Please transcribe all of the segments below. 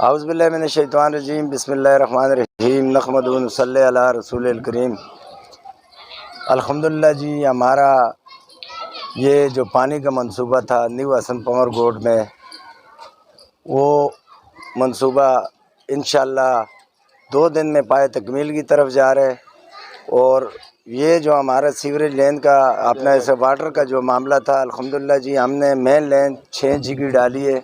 اعوذ باللہ من الشیطان الرجیم، بسم اللہ الرحمن الرحیم، نحمدہ و نصلی علی رسول الکریم۔ الحمدللہ جی، ہمارا یہ جو پانی کا منصوبہ تھا نیو حسن پمر گوٹ میں، وہ منصوبہ انشاءاللہ 2 دن میں پائے تکمیل کی طرف جا رہے، اور یہ جو ہمارا سیوریج لین کا اپنا ایسے واٹر کا جو معاملہ تھا، الحمدللہ جی ہم نے مین لین 6 انچی کی ڈالی ہے،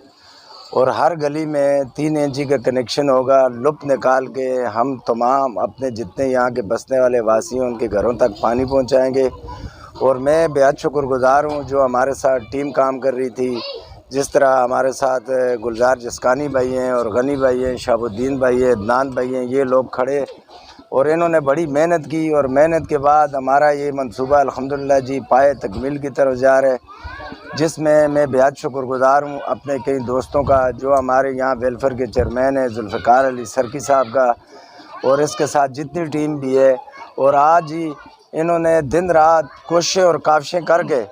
اور ہر گلی میں 3 انچی کا کنیکشن ہوگا۔ لپ نکال کے ہم تمام اپنے جتنے یہاں کے بسنے والے واسی ہیں ان کے گھروں تک پانی پہنچائیں گے۔ اور میں بہت شکر گزار ہوں جو ہمارے ساتھ ٹیم کام کر رہی تھی، جس طرح ہمارے ساتھ گلزار جسکانی بھائی ہیں اور غنی بھائی ہیں، شہاب الدین بھائی ہیں، عدنان بھائی ہیں، یہ لوگ کھڑے اور انہوں نے بڑی محنت کی، اور محنت کے بعد ہمارا یہ منصوبہ الحمدللہ جی پائے تکمیل کی طرف جا رہا ہے، جس میں بہت شکر گزار ہوں اپنے کئی دوستوں کا جو ہمارے یہاں ویلفیئر کے چیئرمین ہیں، ذوالفقار علی سرکی صاحب کا، اور اس کے ساتھ جتنی ٹیم بھی ہے۔ اور آج ہی انہوں نے دن رات کوششیں اور کاوشیں کر کے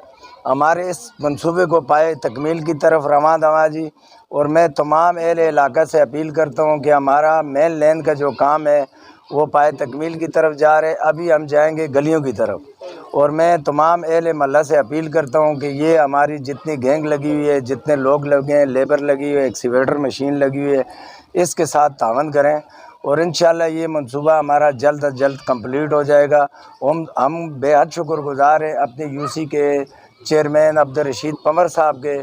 ہمارے اس منصوبے کو پائے تکمیل کی طرف رواں دوا جی۔ اور میں تمام اہل علاقہ سے اپیل کرتا ہوں کہ ہمارا مین لین کا جو کام ہے وہ پائے تکمیل کی طرف جا رہے، ابھی ہم جائیں گے گلیوں کی طرف، اور میں تمام اہل محلہ سے اپیل کرتا ہوں کہ یہ ہماری جتنی گینگ لگی ہوئی ہے، جتنے لوگ لگے ہیں، لیبر لگی ہوئی ہے، ایکسیویٹر مشین لگی ہوئی ہے، اس کے ساتھ تعاون کریں، اور انشاءاللہ یہ منصوبہ ہمارا جلد از جلد کمپلیٹ ہو جائے گا۔ ہم بے حد شکر گزار ہیں اپنے یو سی کے چیئرمین عبدالرشید پمر صاحب کے،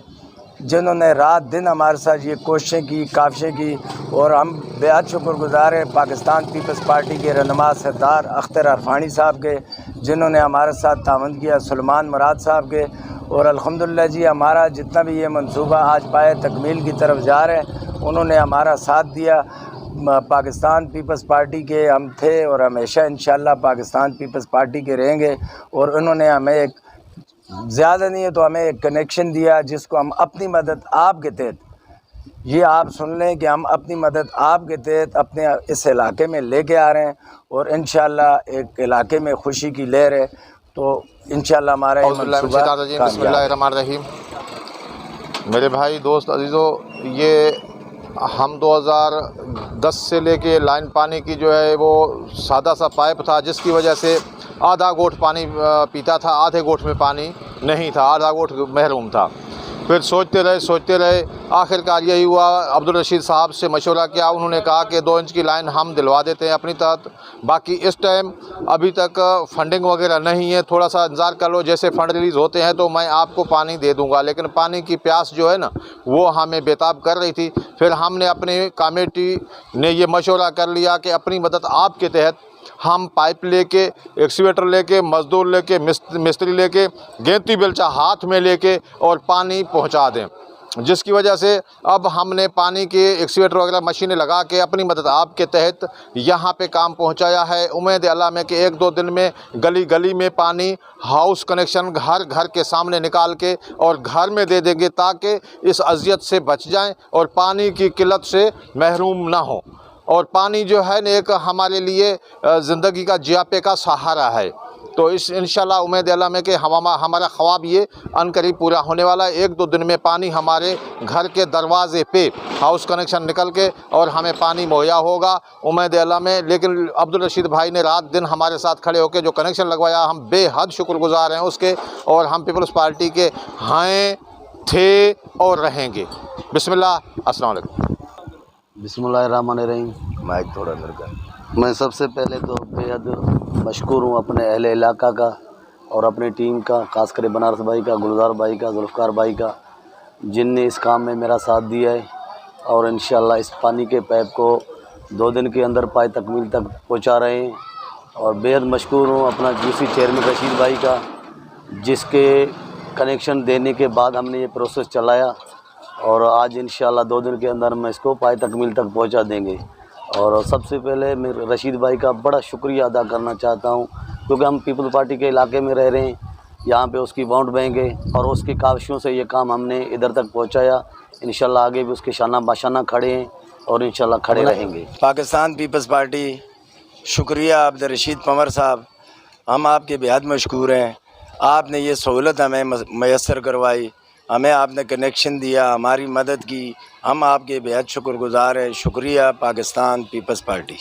جنہوں نے رات دن ہمارے ساتھ یہ کوششیں کی، کاوشیں کی، اور ہم بے حد شکر گزار ہیں پاکستان پیپلز پارٹی کے رہنما سردار اختر عرفانی صاحب کے، جنہوں نے ہمارے ساتھ تعاون کیا، سلمان مراد صاحب کے، اور الحمدللہ جی ہمارا جتنا بھی یہ منصوبہ آج پائے تکمیل کی طرف جا رہے ہیں انہوں نے ہمارا ساتھ دیا۔ پاکستان پیپلز پارٹی کے ہم تھے اور ہمیشہ انشاءاللہ پاکستان پیپلز پارٹی کے رہیں گے، اور انہوں نے ہمیں ایک زیادہ نہیں ہے تو ہمیں ایک کنیکشن دیا، جس کو ہم اپنی مدد آپ کے تحت، یہ آپ سن لیں کہ ہم اپنی مدد آپ کے تحت اپنے اس علاقے میں لے کے آ رہے ہیں، اور انشاءاللہ ایک علاقے میں خوشی کی لہر ہے، تو انشاءاللہ ہمارا یہ منصوبہ بسم اللہ الرحمن الرحیم۔ میرے بھائی دوست عزیزو، یہ ہم 2010 سے لے کے لائن پانی کی جو ہے وہ سادہ سا پائپ تھا، جس کی وجہ سے آدھا گوٹ پانی پیتا تھا، آدھے گوٹ میں پانی نہیں تھا، آدھا گوٹ محروم تھا۔ پھر سوچتے رہے آخر کار یہی ہوا، عبدالرشید صاحب سے مشورہ کیا، انہوں نے کہا کہ 2 انچ کی لائن ہم دلوا دیتے ہیں اپنی طرف، باقی اس ٹائم ابھی تک فنڈنگ وغیرہ نہیں ہے، تھوڑا سا انتظار کر لو، جیسے فنڈ ریلیز ہوتے ہیں تو میں آپ کو پانی دے دوں گا۔ لیکن پانی کی پیاس جو ہے نا وہ ہمیں بےتاب کر رہی تھی۔ پھر ہم نے اپنی کمیٹی نے یہ مشورہ کر لیا کہ اپنی مدد آپ کے تحت ہم پائپ لے کے، ایکسیویٹر لے کے، مزدور لے کے، مستری لے کے، گینتی بیلچہ ہاتھ میں لے کے اور پانی پہنچا دیں، جس کی وجہ سے اب ہم نے پانی کے ایکسیویٹر وغیرہ مشینیں لگا کے اپنی مدد آپ کے تحت یہاں پہ کام پہنچایا ہے۔ امید اللہ میں کہ 1-2 دن میں گلی گلی میں پانی ہاؤس کنیکشن گھر کے سامنے نکال کے اور گھر میں دے دیں گے، تاکہ اس اذیت سے بچ جائیں اور پانی کی قلت سے محروم نہ ہوں۔ اور پانی جو ہے نا ایک ہمارے لیے زندگی کا جیاپے کا سہارا ہے، تو اس انشاءاللہ امید اللہ میں کہ ہمارا خواب یہ عنقریب پورا ہونے والا ہے۔ 1-2 دن میں پانی ہمارے گھر کے دروازے پہ ہاؤس کنیکشن نکل کے اور ہمیں پانی مہیا ہوگا، امید اللہ میں۔ لیکن عبدالرشید بھائی نے رات دن ہمارے ساتھ کھڑے ہو کے جو کنیکشن لگوایا، ہم بے حد شکر گزار ہیں اس کے، اور ہم پیپلز پارٹی کے ہیں، تھے اور رہیں گے۔ بسم اللہ، السلام علیکم۔ بسم اللہ الرحمن الرحیم۔ مائک تھوڑا درکار۔ میں سب سے پہلے تو بے حد مشکور ہوں اپنے اہل علاقہ کا اور اپنی ٹیم کا، خاص کر بنارس بھائی کا، گلزار بھائی کا، ذوالفقار بھائی کا، جن نے اس کام میں میرا ساتھ دیا ہے، اور انشاءاللہ اس پانی کے پائپ کو 2 دن کے اندر پائے تکمیل تک پہنچا رہے ہیں۔ اور بے حد مشکور ہوں اپنا یو سی چیئرمین رشید بھائی کا، جس کے کنیکشن دینے کے بعد ہم نے یہ پروسیس چلایا، اور آج انشاءاللہ 2 دن کے اندر میں اس کو پائے تکمیل تک پہنچا دیں گے۔ اور سب سے پہلے میں رشید بھائی کا بڑا شکریہ ادا کرنا چاہتا ہوں، کیونکہ ہم پیپل پارٹی کے علاقے میں رہ رہے ہیں، یہاں پہ اس کی ووٹ بینک ہے، اور اس کی کاوشوں سے یہ کام ہم نے ادھر تک پہنچایا۔ انشاءاللہ آگے بھی اس کے شانہ باشانہ کھڑے ہیں اور انشاءاللہ کھڑے رہیں گے۔ پاکستان پیپلز پارٹی، شکریہ عبدالرشید پمر صاحب، ہم آپ کے بے حد مشکور ہیں، آپ نے یہ سہولت ہمیں میسر کروائی، ہمیں آپ نے کنیکشن دیا، ہماری مدد کی، ہم آپ کے بے حد شکر گزار ہیں. شکریہ پاکستان پیپلز پارٹی.